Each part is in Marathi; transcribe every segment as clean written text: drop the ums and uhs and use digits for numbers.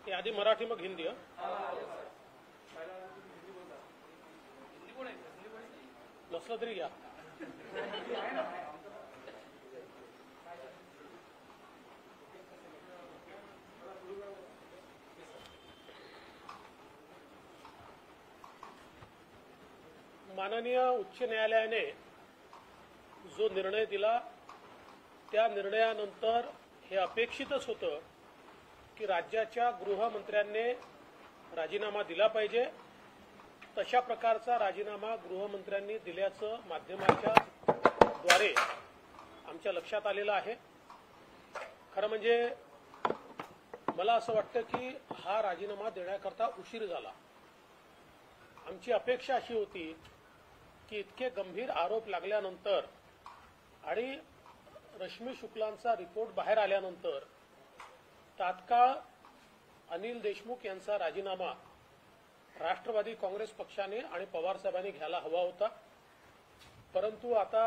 हे आधी मराठी मग हिंदी. नसलं तरी घ्या. माननीय उच्च न्यायालयाने जो निर्णय दिला त्या निर्णयानंतर हे अपेक्षितच होतं की राज्याच्या गृहमंत्र्यांनी राजीनामा दिला पाहिजे. तशा प्रकारचा राजीनामा गृहमंत्र्यांनी दिल्याचं माध्यमाच्या द्वारे आमच्या लक्षात आलेलं आहे. खरं म्हणजे मला असं वाटतं की हा राजीनामा देण्याकरता उशीर झाला. आमची अपेक्षा अशी होती की इतके गंभीर आरोप लागल्यानंतर आणि रश्मी शुक्लांचा रिपोर्ट बाहेर आल्यानंतर तात्काळ अनिल देशमुख यांचा राजीनामा राष्ट्रवादी काँग्रेस पक्षाने आणि पवार साहेबांनी घ्यायला हवा होता. परंतु आता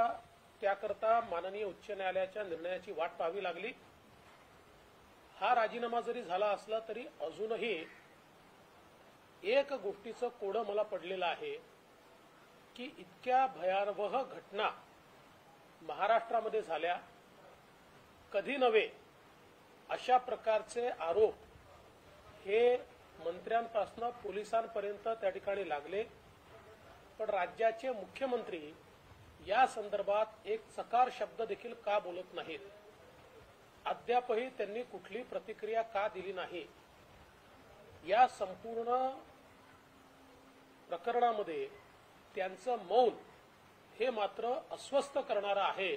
त्याकरता माननीय उच्च न्यायालयाच्या निर्णयाची वाट पाहावी लागली. हा राजीनामा जरी झाला असला तरी अजूनही एक गोष्टीचं कोडं मला पडलेलं आहे की इतक्या भयावह घटना महाराष्ट्रामध्ये झाल्या कधी नव्हे अशा प्रकारचे आरोप हे मंत्र्यांपासून पोलिसांपर्यंत त्या ठिकाणी लागले. पण राज्याचे मुख्यमंत्री या संदर्भात एक चकार शब्द देखील का बोलत नाहीत. अद्यापही त्यांनी कुठली प्रतिक्रिया का दिली नाही. या संपूर्ण प्रकरणामध्ये त्यांचं मौन हे मात्र अस्वस्थ करणारं आहे.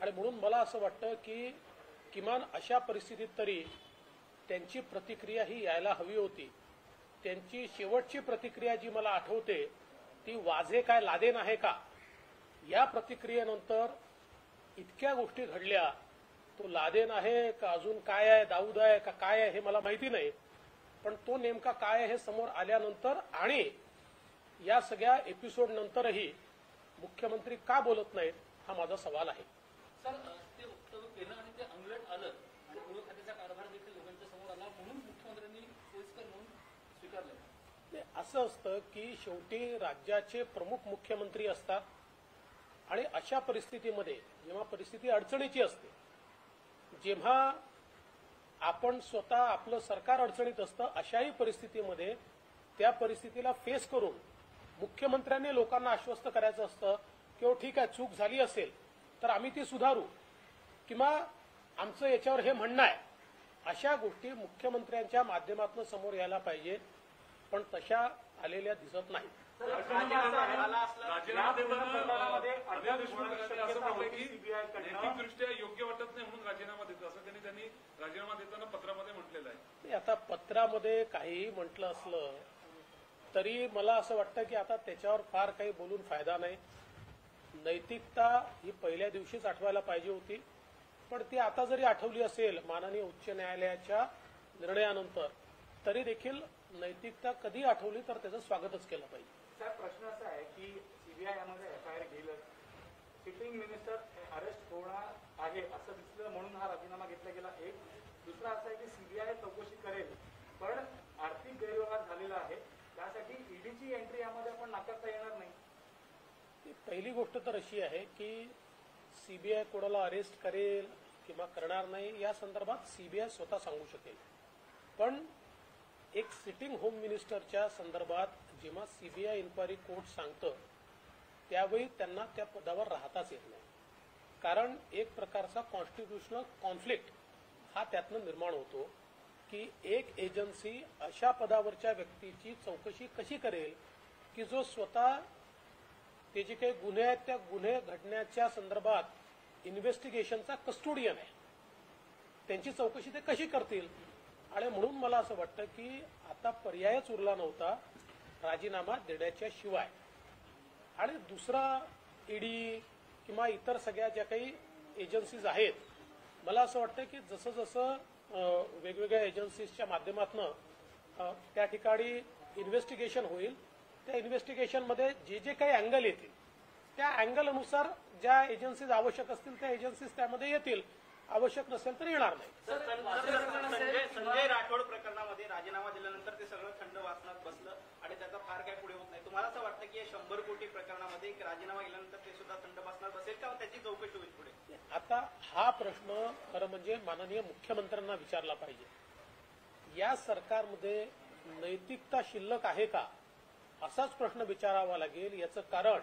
आणि म्हणून मला असं वाटतं की किमान अशा परिस्थितीत तरी त्यांची प्रतिक्रिया ही यायला हवी होती. त्यांची शेवटची प्रतिक्रिया जी मला आठवते ती वाझे काय लादेन आहे का या प्रतिक्रियेनंतर इतक्या गोष्टी घडल्या. तो लादेन आहे का अजून काय आहे, दाऊद आहे का काय आहे हे मला माहिती नाही. पण तो नेमका काय आहे हे समोर आल्यानंतर आणि या सगळ्या एपिसोड नंतरही मुख्यमंत्री का बोलत नाहीत हा माझा सवाल आहे. सर, ते वक्तव्य केलं आणि ते अंगलट आलं आणि गृह खात्याचा कारभार देखील लोकांच्या समोर आला म्हणून मुख्यमंत्र्यांनी सोयीस्कर म्हणून स्वीकारलं. असं असतं की शेवटी राज्याचे प्रमुख मुख्यमंत्री असतात आणि अशा परिस्थितीमध्ये जेव्हा परिस्थिती अडचणीची असते, जेव्हा आपण स्वतः आपलं सरकार अडचणीत असतं, अशाही परिस्थितीमध्ये त्या परिस्थितीला फेस करून मुख्यमंत्र्यांनी लोकांना आश्वस्त करायचं असतं की हो ठीक आहे, चूक झाली असेल तर आम्ही ती सुधारू किंवा आमचं याच्यावर हे म्हणणं आहे. अशा गोष्टी मुख्यमंत्र्यांच्या माध्यमातून समोर यायला पाहिजे. पण तशा आलेल्या दिसत नाहीत. नैतिकदृष्ट्या योग्य वाटत नाही म्हणून राजीनामा देतो असं त्यांनी राजीनामा देताना पत्रामध्ये म्हटलेलं आहे. आता पत्रामध्ये काहीही म्हटलं असलं तरी मला असं वाटतं की आता त्याच्यावर फार काही बोलून फायदा नाही. नैतिकता ही पहिल्या दिवशीच आठवायला पाहिजे होती. पण ती आता जरी आठवली असेल माननीय उच्च न्यायालयाच्या निर्णयानंतर तरी देखील नैतिकता कधी आठवली तर त्याचं स्वागतच केलं पाहिजे. सर, प्रश्न असा आहे की सीबीआय यामध्ये एफआयआर घेईल, सिटिंग मिनिस्टर अरेस्ट होणार आहे असं दिसलं म्हणून हा राजीनामा घेतला गेला. एक दुसरा असा आहे की सीबीआय चौकशी करेल पण आर्थिक गैरव्यवहार झालेला आहे त्यासाठी ईडीची एंट्री यामध्ये आपण नाकारता येणार नाही. पहिली गोष्ट तर अशी आहे की सीबीआय कोणाला अरेस्ट करेल किंवा करणार नाही या संदर्भात सीबीआय स्वतः सांगू शकेल. पण एक सिटिंग होम मिनिस्टरच्या संदर्भात जेव्हा सीबीआय इन्क्वायरी कोर्ट सांगतं त्यावेळी त्यांना त्या पदावर राहताच येत नाही. कारण एक प्रकारचा कॉन्स्टिट्यूशनल कॉन्फ्लिक्ट हा त्यातनं निर्माण होतो की एक एजन्सी अशा पदावरच्या व्यक्तीची चौकशी कशी करेल की जो स्वतः ते जे काही गुन्हे आहेत त्या गुन्हे घडण्याच्या संदर्भात इन्व्हेस्टिगेशनचा कस्टोडियन आहे. त्यांची चौकशी ते कशी करतील. आणि म्हणून मला असं वाटतं की आता पर्यायच उरला नव्हता राजीनामा देण्याच्या शिवाय. आणि दुसरा ईडी किंवा इतर सगळ्या ज्या काही एजन्सीज आहेत मला असं वाटतं की जसं जसं वेगवेगळ्या एजन्सीजच्या माध्यमातून त्या ठिकाणी इन्व्हेस्टिगेशन होईल त्या इन्व्हेस्टिगेशनमध्ये जे जे काही अँगल येतील त्या अँगल अनुसार ज्या एजन्सीज आवश्यक असतील त्या एजन्सीज त्यामध्ये येतील. आवश्यक नसेल तर येणार नाही. संजय राठोड प्रकरणामध्ये राजीनामा दिल्यानंतर ते सगळं थंड वाचनात बसलं आणि त्याचा फार काय पुढे होत नाही. तुम्हाला असं वाटतं की 100 कोटी प्रकरणामध्ये राजीनामा दिल्यानंतर ते सुद्धा थंड वाचनात बसेल का त्याची चौकशी होईल पुढे? आता हा प्रश्न खरं म्हणजे माननीय मुख्यमंत्र्यांना विचारला पाहिजे. या सरकारमध्ये नैतिकता शिल्लक आहे का असाच प्रश्न विचारावा लागेल. याचं कारण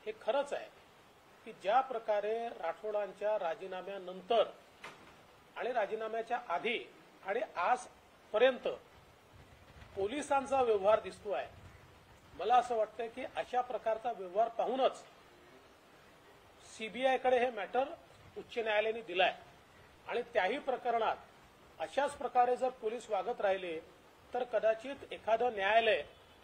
हे खरंच आहे की ज्या प्रकारे राठोडांच्या राजीनाम्यानंतर आणि राजीनाम्याच्या आधी आणि आजपर्यंत पोलिसांचा व्यवहार दिसतो आहे, मला असं वाटतं की अशा प्रकारचा व्यवहार पाहूनच सीबीआयकडे हे मॅटर उच्च न्यायालयाने दिलाय आणि त्याही प्रकरणात अशाच प्रकारे जर पोलीस वागत राहिले तर कदाचित एखादं न्यायालय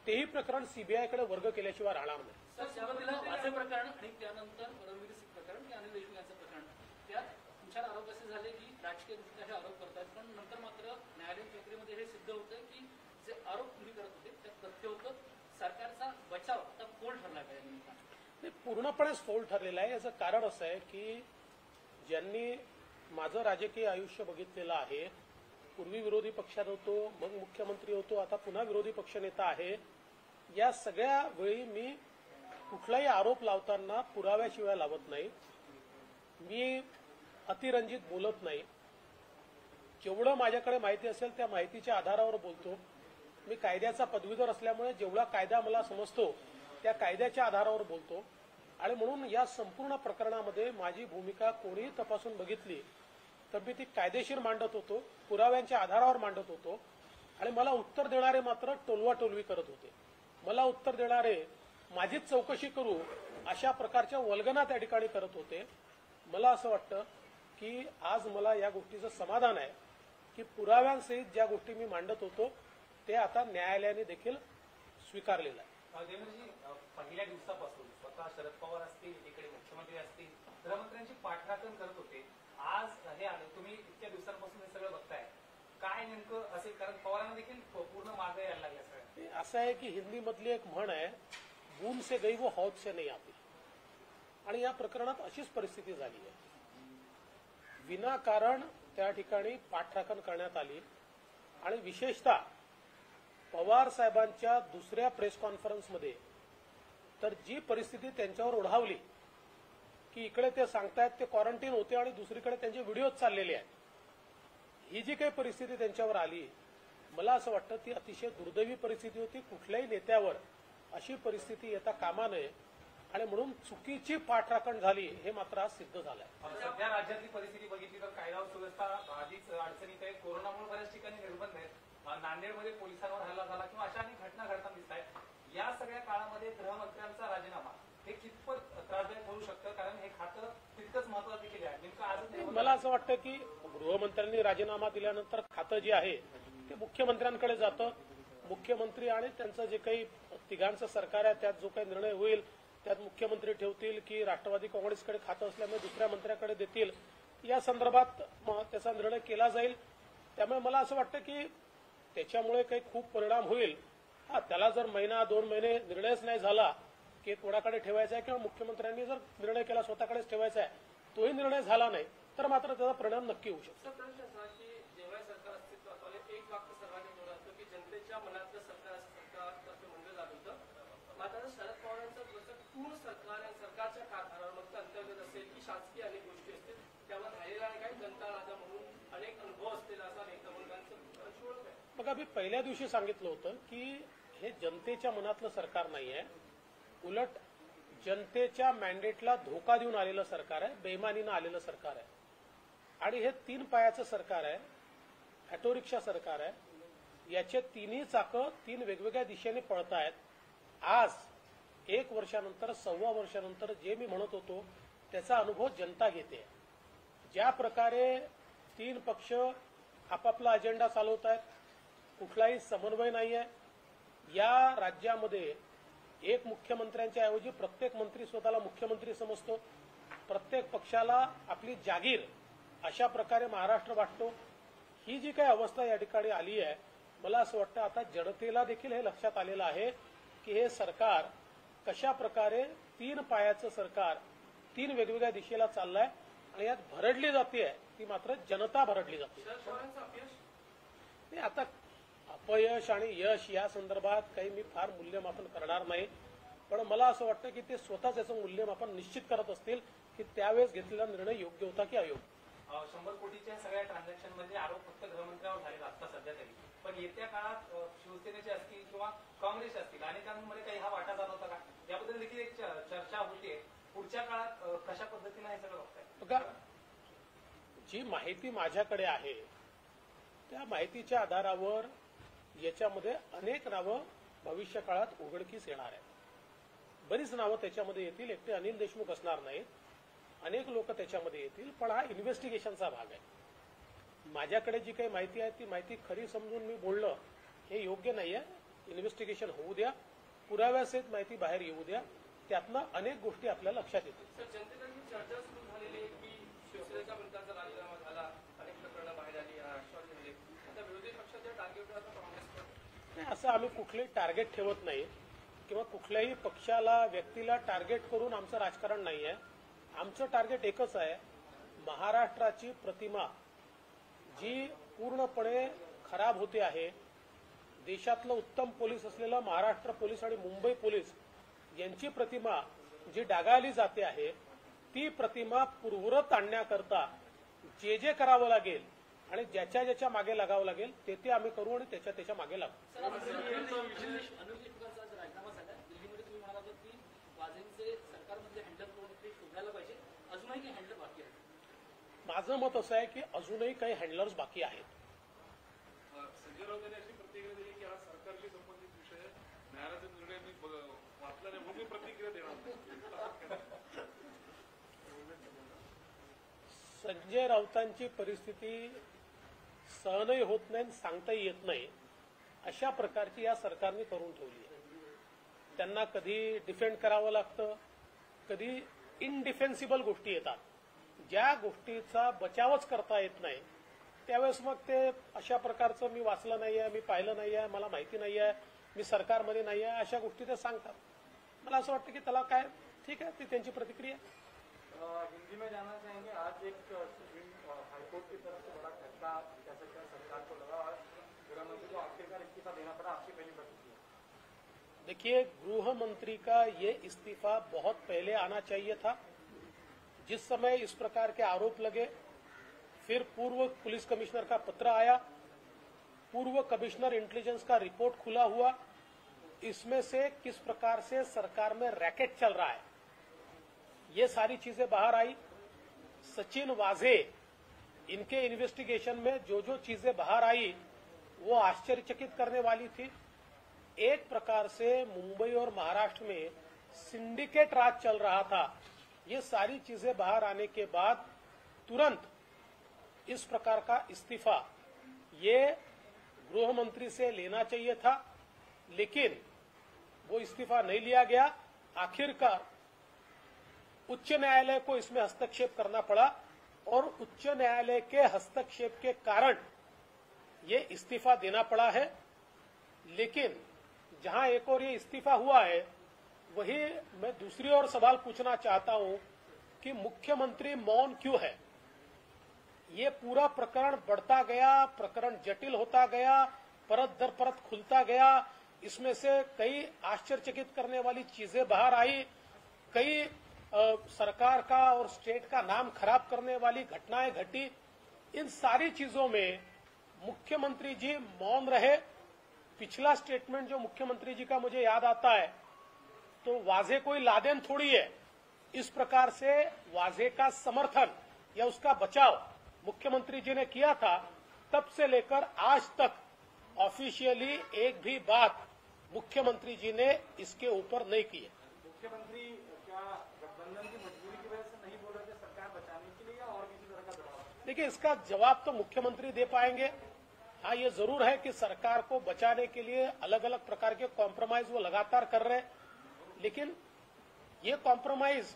तेही प्रकरण सीबीआयकडे वर्ग केल्याशिवाय राहणार नाही. सर, सुरुवातीला वाझे प्रकरण आणि त्यानंतर परमवीर सिंग प्रकरण की अनिल देशमुख यांचं प्रकरण, त्यात तुमच्यावर आरोप असे झाले की राजकीय दृष्ट्या हे आरोप करतात, पण नंतर मात्र न्यायालयीन प्रक्रियेमध्ये हे सिद्ध होतं की जे आरोप तुम्ही करत होते त्यात तथ्य होतं. सरकारचा बचाव आता फोल ठरला का या निमित्तानं? पूर्णपणेच फोल ठरलेला आहे. याचं कारण असं आहे की ज्यांनी माझं राजकीय आयुष्य बघितलेलं आहे, पूर्वी विरोधी पक्षात होतो, मग मुख्यमंत्री होतो, आता पुन्हा विरोधी पक्षनेता आहे, या सगळ्या वेळी मी कुठलाही आरोप लावताना पुराव्याशिवाय लावत नाही. मी अतिरंजित बोलत नाही. जेवढं माझ्याकडे माहिती असेल त्या माहितीच्या आधारावर बोलतो. मी कायद्याचा पदवीधर असल्यामुळे जेवढा कायदा मला समजतो त्या कायद्याच्या आधारावर बोलतो आणि म्हणून या संपूर्ण प्रकरणामध्ये माझी भूमिका कोणीही तपासून बघितली तर मी ती कायदेशीर मांडत होतो, पुराव्यांच्या आधारावर मांडत होतो आणि मला उत्तर देणारे मात्र टोलवाटोलवी करत होते. मला उत्तर देणारे माझीच चौकशी करू अशा प्रकारच्या वल्गना त्या ठिकाणी करत होते. मला असं वाटतं की आज मला या गोष्टीचं समाधान आहे की पुराव्यांसहित ज्या गोष्टी मी मांडत होतो ते आता न्यायालयाने देखील स्वीकारलेलं आहे. देवेंद्रजी, पहिल्या दिवसापासून स्वतः शरद पवार असतील, एकीकडे मुख्यमंत्री असतील, गृहमंत्र्यांची पाठराखण करत होते. आज हे आले, तुम्ही इतक्या दिवसांपासून हे सगळं बघताय, काय नेमकं असेल? कारण पवारांना देखील पूर्ण मागे यायला लागल्या सगळ्या. असं आहे की हिंदी मधली एक म्हण आहे, बूंद से गई वो हौद से नहीं आती, आणि या प्रकरणात अशीच परिस्थिती झाली आहे. विनाकारण त्या ठिकाणी पाठराखण करण्यात आली आणि विशेषतः पवार साहेबांच्या दुसऱ्या प्रेस कॉन्फरन्समध्ये तर जी परिस्थिती त्यांच्यावर ओढावली की इकडे ते सांगतायत ते क्वारंटाईन होते आणि दुसरीकडे त्यांचे व्हिडिओ चाललेले आहेत, ही जी काही परिस्थिती त्यांच्यावर आली, मला असं वाटतं ती अतिशय दुर्दैवी परिस्थिती होती. कुठल्याही नेत्यावर अशी परिस्थिती येता कामा नये आणि म्हणून चुकीची पाठराखण झाली हे मात्र आज सिद्ध झालंय. सध्या राज्यातली परिस्थिती बघितली तर कायदा व सुव्यवस्था आधीच अडचणीत आहे. कोरोनामुळे बऱ्याच ठिकाणी निर्बंध आहेत. नांदेडमध्ये पोलिसांवर हल्ला झाला किंवा अशा अनेक घटना घडताना दिसत आहेत. या सगळ्या काळामध्ये गृहमंत्र्यांचा राजीनामा हे कितपत त्रासदायक होऊ शकतं? कारण हे खातं तितकंच महत्वाचं देखील आहे. नेमकं आज मला असं वाटतं की गृहमंत्र्यांनी राजीनामा दिल्यानंतर खातं जे आहे ते मुख्यमंत्र्यांकडे जातं. मुख्यमंत्री आणि त्यांचं जे काही तिघांचं सरकार आहे त्यात जो काही निर्णय होईल त्यात मुख्यमंत्री ठेवतील की राष्ट्रवादी काँग्रेसकडे खातं असल्यामुळे दुसऱ्या मंत्र्याकडे देतील, या संदर्भात त्याचा निर्णय केला जाईल. त्यामुळे मला असं वाटतं की त्याच्यामुळे काही खूप परिणाम होईल. त्याला जर महिना 2 महिने निर्णयच नाही झाला की कोणाकडे ठेवायचा आहे किंवा मुख्यमंत्र्यांनी जर निर्णय केला स्वतःकडेच ठेवायचा आहे, तोही निर्णय झाला नाही तर मात्र त्याचा परिणाम नक्की होऊ शकतो. प्रश्न असा की जेव्हा सरकार अस्तित्वात आले एक वाक्य सर्वांनी जोडलं असतं की जनतेच्या मनातलं सरकार असं सरकारतर्फे म्हणलं जात होतं. मात्र शरद पवारांचं जसं पूर्ण सरकार आणि सरकारच्या कारभारामध्ये अंतर्गत असेल की शासकीय अनेक गोष्टी असतील त्यावर राहिलेला काही जनता राजा म्हणून अनेक अनुभव असतील असा नेता म्हणून ओळख आहे. बघा, मी पहिल्या दिवशी सांगितलं होतं की हे जनतेच्या मनातलं सरकार नाहीये, उलट जनतेच्या मॅन्डेटला धोका देऊन आलेलं सरकार आहे, बेईमानीनं आलेलं सरकार आहे. आणि हे 3 पायाचं सरकार आहे, ऑटो रिक्षा सरकार आहे. याचे तिन्ही चाकं 3 वेगवेगळ्या दिशेने पळतायत. आज 1 वर्षानंतर 1.25 वर्षानंतर जे मी म्हणत होतो त्याचा अनुभव जनता घेते. ज्या प्रकारे 3 पक्ष आपापला अजेंडा चालवत आहेत, कुठलाही समन्वय नाहीये. या राज्यामध्ये एक मुख्यमंत्र्यांच्या ऐवजी प्रत्येक मंत्री स्वतःला मुख्यमंत्री समजतो. प्रत्येक पक्षाला आपली जागीर अशा प्रकारे महाराष्ट्र वाटतो. ही जी काही अवस्था या ठिकाणी आली आहे, मला असं वाटतं आता जनतेला देखील हे लक्षात आलेलं आहे की हे सरकार कशा प्रकारे 3 पायाचं सरकार 3 वेगवेगळ्या दिशेला चाललंय आणि यात भरडली जाते ती मात्र जनता भरडली जाते. शरद पवारांचं अपयश नाही, आता अपयश आणि यश या संदर्भात काही मी फार मूल्यमापन करणार नाही, पण मला असं वाटतं की ते स्वतःच याचं मूल्यमापन निश्चित करत असतील की त्यावेळेस घेतलेला निर्णय योग्य होता की अयोग्य. 100 कोटीच्या सगळ्या ट्रान्झॅक्शन मध्ये आरोप फक्त गृहमंत्र्यावर झालेला आता सध्या तरी, पण येत्या काळात शिवसेनेचे असतील किंवा काँग्रेस असतील अनेकांमध्ये काही हा वाटा जाणवता का, याबद्दल देखील एक चर्चा होते. पुढच्या काळात कशा पद्धतीने हे सगळं बघताय? बघा, जी माहिती माझ्याकडे आहे त्या माहितीच्या आधारावर याच्यामध्ये अनेक नावं भविष्य काळात उघडकीस येणार आहेत. बरीच नावं त्याच्यामध्ये येतील, एकटे अनिल देशमुख असणार नाहीत, अनेक लोक त्याच्यामध्ये येतील, पण हा इन्व्हेस्टिगेशनचा भाग आहे. माझ्याकडे जी काही माहिती आहे ती माहिती खरी समजून मी बोलणं हे योग्य नाहीये. इन्व्हेस्टिगेशन होऊ द्या, पुराव्यासहित माहिती बाहेर येऊ द्या, त्यातनं अनेक गोष्टी आपल्या लक्षात येतील. सर, जनतेकडून चर्चा सुरू झालेली आहे की शिवसेनेच्या मंत्र्यांचा राजीनामा झाला, अनेक प्रकरणं बाहेर आली, आश्वासन दिले. आता विरोधी पक्षाच्या टार्गेटवर आता काँग्रेस नाही, असं आम्ही कुठलेही टार्गेट ठेवत नाही किंवा कुठल्याही पक्षाला व्यक्तीला टार्गेट करून आमचं राजकारण नाही आहे. आमचं टार्गेट एकच आहे, महाराष्ट्राची प्रतिमा जी पूर्णपणे खराब होते आहे, देशातलं उत्तम पोलीस असलेलं महाराष्ट्र पोलीस आणि मुंबई पोलीस यांची प्रतिमा जी डागाळली जाते आहे, ती प्रतिमा पूर्ववत आणण्याकरता जे जे करावं लागेल आणि ज्याच्या ज्याच्या मागे लागावं लागेल ते आम्ही करू आणि त्याच्या मागे लागू. राजीनामा झाला दिल्लीमध्ये, तुम्ही म्हणाला की वाजेंचे सरकारमध्ये हँडल करून ते शोधायला पाहिजे, अजूनही काही हँडल बाकी आहे? माझं मत असं आहे की अजूनही काही हँडलर्स बाकी आहेत. संजय राऊत यांनी अशी प्रतिक्रिया दिली की हा सरकारशी संबंधित विषय न्यायालयाचा निर्णय मी वाचला नाही म्हणून मी प्रतिक्रिया देणार नाही. संजय राऊतांची परिस्थिती सहनही होत नाही, सांगताही येत नाही, अशा प्रकारची या सरकारने करून ठेवली आहे. त्यांना कधी डिफेंड करावं लागतं, कधी इनडिफेन्सिबल गोष्टी येतात. ज्या गोष्टीचा बचावच करता येत नाही त्यावेळेस मग ते अशा प्रकारचं मी वाचलं नाही आहे, मी पाहिलं नाही आहे, मला माहिती नाही आहे, मी सरकारमध्ये नाही आहे, अशा गोष्टी ते सांगतात. मला असं वाटतं की त्याला काय ठीक आहे, ती त्यांची प्रतिक्रिया. हिंदी में जानना चाहेंगे, आज एक सुप्रीम हाईकोर्ट की तरफ से बड़ा झटका कह सकते हैं सरकार को लगा और गृह मंत्री को आखिरकार इस्तीफा देना पड़ा, आपकी पहली प्रतिक्रिया? देखिए, गृह मंत्री का ये इस्तीफा बहुत पहले आना चाहिए था. जिस समय इस प्रकार के आरोप लगे, फिर पूर्व पुलिस कमिश्नर का पत्र आया, पूर्व कमिश्नर इंटेलिजेंस का रिपोर्ट खुला हुआ, इसमें से किस प्रकार से सरकार में रैकेट चल रहा है ये सारी चीजें बाहर आई. सचिन वाजे इनके इन्वेस्टिगेशन में जो जो चीजें बाहर आई वो आश्चर्यचकित करने वाली थी. एक प्रकार से मुंबई और महाराष्ट्र में सिंडिकेट राज चल रहा था. ये सारी चीजें बाहर आने के बाद तुरंत इस प्रकार का इस्तीफा ये गृह मंत्री से लेना चाहिए था, लेकिन वो इस्तीफा नहीं लिया गया. आखिरकार उच्च न्यायालय को इसमें हस्तक्षेप करना पड़ा और उच्च न्यायालय के हस्तक्षेप के कारण ये इस्तीफा देना पड़ा है. लेकिन जहां एक और ये इस्तीफा हुआ है, वही मैं दूसरी ओर सवाल पूछना चाहता हूं कि मुख्यमंत्री मौन क्यों है. ये पूरा प्रकरण बढ़ता गया, प्रकरण जटिल होता गया, परत दर परत खुलता गया. इसमें से कई आश्चर्यचकित करने वाली चीजें बाहर आई, कई सरकार का और स्टेट का नाम खराब करने वाली घटनाएं घटी. इन सारी चीजों में मुख्यमंत्री जी मौन रहे. पिछला स्टेटमेंट जो मुख्यमंत्री जी का मुझे याद आता है तो वाजे कोई लादेन थोड़ी है. इस प्रकार से वाजे का समर्थन या उसका बचाव मुख्यमंत्री जी ने किया था. तब से लेकर आज तक ऑफिशियली एक भी बात मुख्यमंत्री जी ने इसके ऊपर नहीं की है. मुख्यमंत्री क्या गठबंधन की मजबूरी की वजह से नहीं बोल रहे थे सरकार बचाने के लिए या और किसी तरह का दबाव? देखिए, इसका जवाब तो मुख्यमंत्री दे पाएंगे. हाँ, ये जरूर है कि सरकार को बचाने के लिए अलग अलग प्रकार के कॉम्प्रोमाइज वो लगातार कर रहे हैं, लेकिन ये कॉम्प्रोमाइज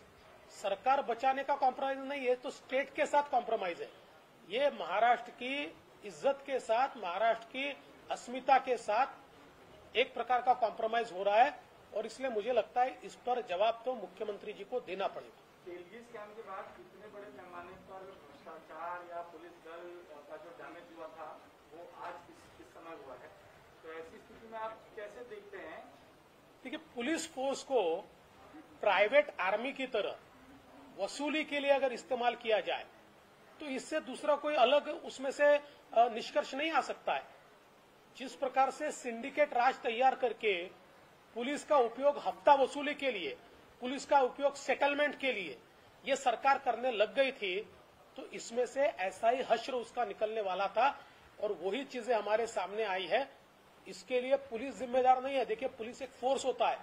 सरकार बचाने का कॉम्प्रोमाइज नहीं है, तो स्टेट के साथ कॉम्प्रोमाइज है. ये महाराष्ट्र की इज्जत के साथ, महाराष्ट्र की अस्मिता के साथ एक प्रकार का कॉम्प्रोमाइज हो रहा है और इसलिए मुझे लगता है इस पर जवाब तो मुख्यमंत्री जी को देना पड़ेगा. तेलगी स्कैम के बाद इतने बड़े पैमाने पर भ्रष्टाचार या पुलिस दल का जो डैमेज हुआ था वो आज इस समय हुआ है, तो ऐसी स्थिति में आप कैसे देखते हैं? देखिए, पुलिस फोर्स को प्राइवेट आर्मी की तरह वसूली के लिए अगर इस्तेमाल किया जाए तो इससे दूसरा कोई अलग उसमें से निष्कर्ष नहीं आ सकता है। जिस प्रकार से सिंडिकेट राज तैयार करके पुलिस का उपयोग हफ्ता वसूली के लिए, पुलिस का उपयोग सेटलमेंट के लिए ये सरकार करने लग गई थी, तो इसमें से ऐसा ही हश्र उसका निकलने वाला था और वही चीजें हमारे सामने आई है। इसके लिए पुलिस जिम्मेदार नहीं है। देखिए, पुलिस एक फोर्स होता है,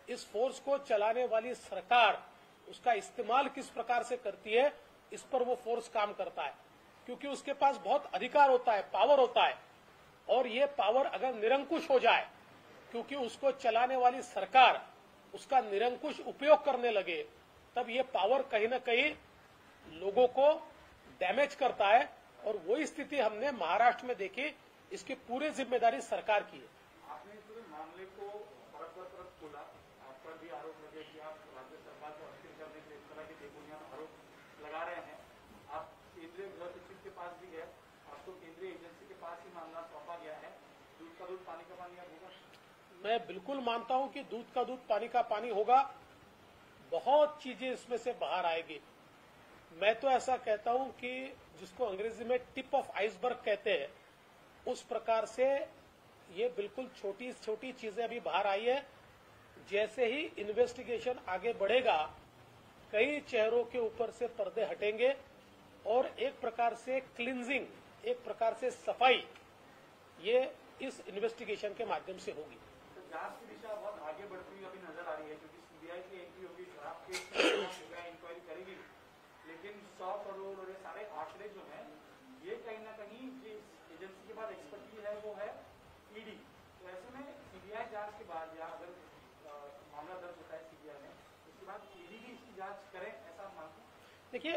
इस फोर्स को चलाने वाली सरकार उसका इस्तेमाल किस प्रकार से करती है इस पर वो फोर्स काम करता है, क्योंकि उसके पास बहुत अधिकार होता है, पावर होता है, और ये पावर अगर निरंकुश हो जाए, क्योंकि उसको चलाने वाली सरकार उसका निरंकुश उपयोग करने लगे, तब ये पावर कहीं न कहीं लोगों को डैमेज करता है। और वही स्थिति हमने महाराष्ट्र में देखी। इसकी पूरी जिम्मेदारी सरकार की है। आपने इस पूरे मामले को परत खोला, आप पर भी आरोप लगे कि आप राज्य सरकार को अस्थिर करने के इस तरह के बेबुनियाद आरोप लगा रहे हैं। आप केंद्रीय गृह सचिव के पास भी गए, आपको केंद्रीय एजेंसी के पास ही मामला सौंपा गया है। दूध का दूध पानी का पानी अब होगा? मैं बिल्कुल मानता हूं कि दूध का दूध पानी का पानी होगा। बहुत चीजें इसमें से बाहर आएगी। मैं तो ऐसा कहता हूं कि जिसको अंग्रेजी में टिप ऑफ आइसबर्ग कहते हैं, उस प्रकार से ये बिल्कुल छोटी छोटी चीजें अभी बाहर आई है। जैसे ही इन्वेस्टिगेशन आगे बढ़ेगा, कई चेहरों के ऊपर से पर्दे हटेंगे और एक प्रकार से क्लींजिंग, एक प्रकार से सफाई ये इस इन्वेस्टिगेशन के माध्यम से होगी। तो जांच की दिशा बहुत आगे बढ़ती हुई अभी नजर आ रही है, क्योंकि सीबीआई की एंट्री होगी, शराब केस इंक्वायरी करेगी, लेकिन 100 करोड़ और ये सारे आंकड़े जो हैं, ये कहीं ना कहीं जिस एजेंसी के पास एक्सपर्टीज है वो है ईडी। तो ऐसे में सीबीआई जांच के बाद या अगर मामला दर्ज होता है सीबीआई में, उसके बाद ईडी भी इसकी जांच करें, ऐसा मानते हैं? देखिए,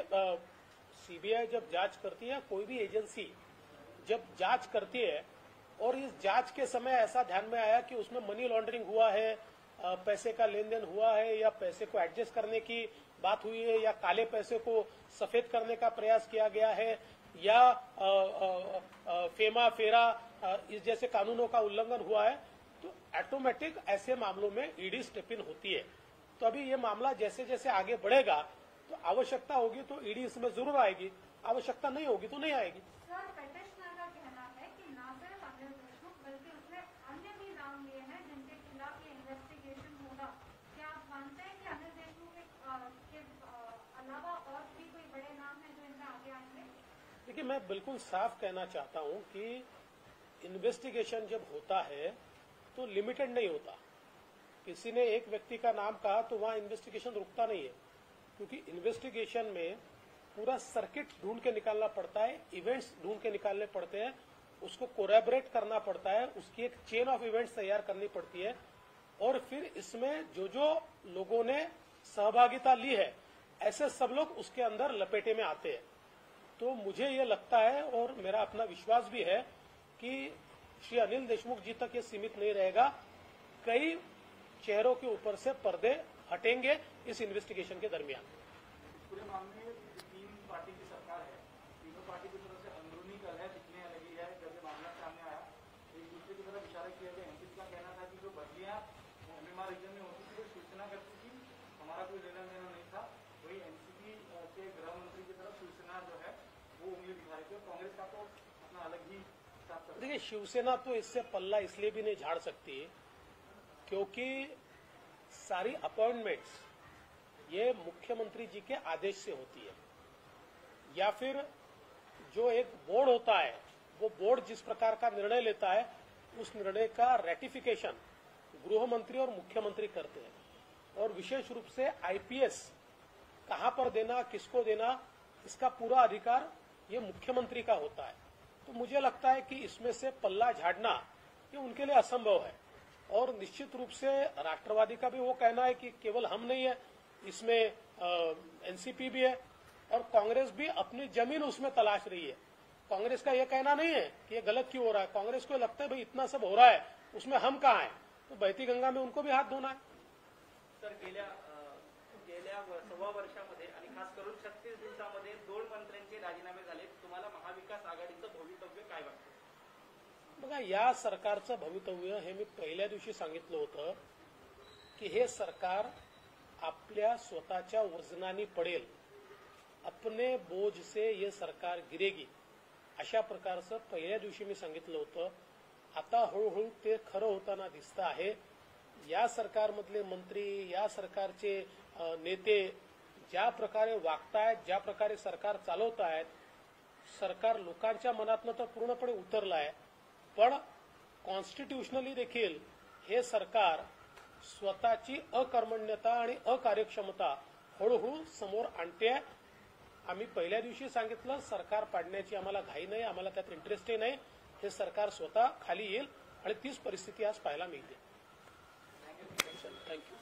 सीबीआई जब जांच करती है, कोई भी एजेंसी जब जांच करती है और इस जांच के समय ऐसा ध्यान में आया कि उसमें मनी लॉन्ड्रिंग हुआ है, पैसे का लेन देन हुआ है, या पैसे को एडजस्ट करने की बात हुई है, या काले पैसे को सफेद करने का प्रयास किया गया है, या फेमा फेरा इस जैसे कानूनों का उल्लंघन हुआ है, तो ऑटोमेटिक ऐसे मामलों में ईडी स्टेप इन होती है। तो अभी ये मामला जैसे जैसे आगे बढ़ेगा तो आवश्यकता होगी तो ईडी इसमें जरूर आएगी, आवश्यकता नहीं होगी तो नहीं आएगी। सर, पेटिशनर का कहना है कि न सिर्फ अनिल देशमुख बल्कि उसने अन्य भी नाम लिए हैं जिनके खिलाफ ये इन्वेस्टिगेशन होगा। क्या आप मानते हैं कि अनिल देशमुख के अलावा और भी कोई बड़े नाम हैं जो इनमें आगे आएंगे? देखिए, मैं बिल्कुल साफ कहना चाहता हूं कि इन्वेस्टिगेशन जब होता है तो लिमिटेड नहीं होता। किसी ने एक व्यक्ति का नाम कहा तो वहां इन्वेस्टिगेशन रुकता नहीं है, क्योंकि इन्वेस्टिगेशन में पूरा सर्किट ढूंढ के निकालना पड़ता है, इवेंट्स ढूंढ के निकालने पड़ते हैं, उसको कोलैबोरेट करना पड़ता है, उसकी एक चेन ऑफ इवेंट्स तैयार करनी पड़ती है, और फिर इसमें जो जो लोगों ने सहभागिता ली है ऐसे सब लोग उसके अंदर लपेटे में आते हैं। तो मुझे ये लगता है और मेरा अपना विश्वास भी है कि श्री अनिल देशमुख जी तक ये सीमित नहीं रहेगा। कई चेहरों के ऊपर से पर्दे हटेंगे इस इन्वेस्टिगेशन के दरमियान। पूरे मामले में 3 पार्टी की सरकार है, तीनों पार्टी की तरफ से अंदरूनी कलह दिखने लगी है। जब ये मामला सामने आया, एक दूसरे की तरफ इशारा किया गया। एनसीपी का कहना था कि जो बदलियां एमएमआर रीजन में होती थी वो शिवसेना करती थी, हमारा कोई लेना देना नहीं था। वही एनसीपी के गृह मंत्री की तरफ शिवसेना जो है वो उंगली दिखा रही थी। कांग्रेस का तो अपना अलग ही हिसाब था। देखिए, शिवसेना तो इससे पल्ला इसलिए भी नहीं झाड़ सकती क्योंकि सारी अपॉइंटमेंट्स ये मुख्यमंत्री जी के आदेश से होती है, या फिर जो एक बोर्ड होता है वो बोर्ड जिस प्रकार का निर्णय लेता है उस निर्णय का रेटिफिकेशन गृह मंत्री और मुख्यमंत्री करते हैं। और विशेष रूप से आईपीएस कहां पर देना, किसको देना, इसका पूरा अधिकार ये मुख्यमंत्री का होता है। तो मुझे लगता है कि इसमें से पल्ला झाड़ना ये उनके लिए असंभव है। और निश्चित रूप से राष्ट्रवादी का भी वो कहना है कि केवल हम नहीं है, इसमें एनसीपी भी है और कांग्रेस भी अपनी जमीन उसमें तलाश रही है। कांग्रेस का ये कहना नहीं है कि ये गलत क्यों हो रहा है। कांग्रेस को लगता है भाई इतना सब हो रहा है, उसमें हम कहाँ हैं, तो बहती गंगा में उनको भी हाथ धोना है। सर, गेल्या गेल्या 1.25 वर्षामध्ये आणि खास करून 36 दिवसामध्ये 2 मंत्र्यांचे राजीनामे झाले. तुम्हाला महाविकास आघाडीचं भवितव्य काय वाटतं? बघा, या सरकारचं भवितव्य हे मी पहिल्या दिवशी सांगितलं होतं की हे सरकार आपल्या स्वतःच्या वजनाने पडेल, अपने बोझ से ये सरकार गिरेगी, अशा प्रकारचं पहिल्या दिवशी मी सांगितलं होतं. आता हळूहळू ते खरं होताना दिसतं आहे. या सरकारमधले मंत्री, या सरकारचे नेते ज्या प्रकारे वागतायत, ज्या प्रकारे सरकार चालवतायत, सरकार लोकांच्या मनातनं तर पूर्णपणे उतरलं आहे. पण कॉन्स्टिट्यूशनली देखील हे सरकार स्वतःची अकर्मण्यता आणि अकार्यक्षमता हळूहळू समोर आणते. आम्ही पहिल्या दिवशी सांगितलं, सरकार पाडण्याची आम्हाला घाई नाही, आम्हाला त्यात इंटरेस्टही नाही. हे सरकार स्वतः खाली येईल आणि तीच परिस्थिती आज पाहायला मिळते. थँक्यू.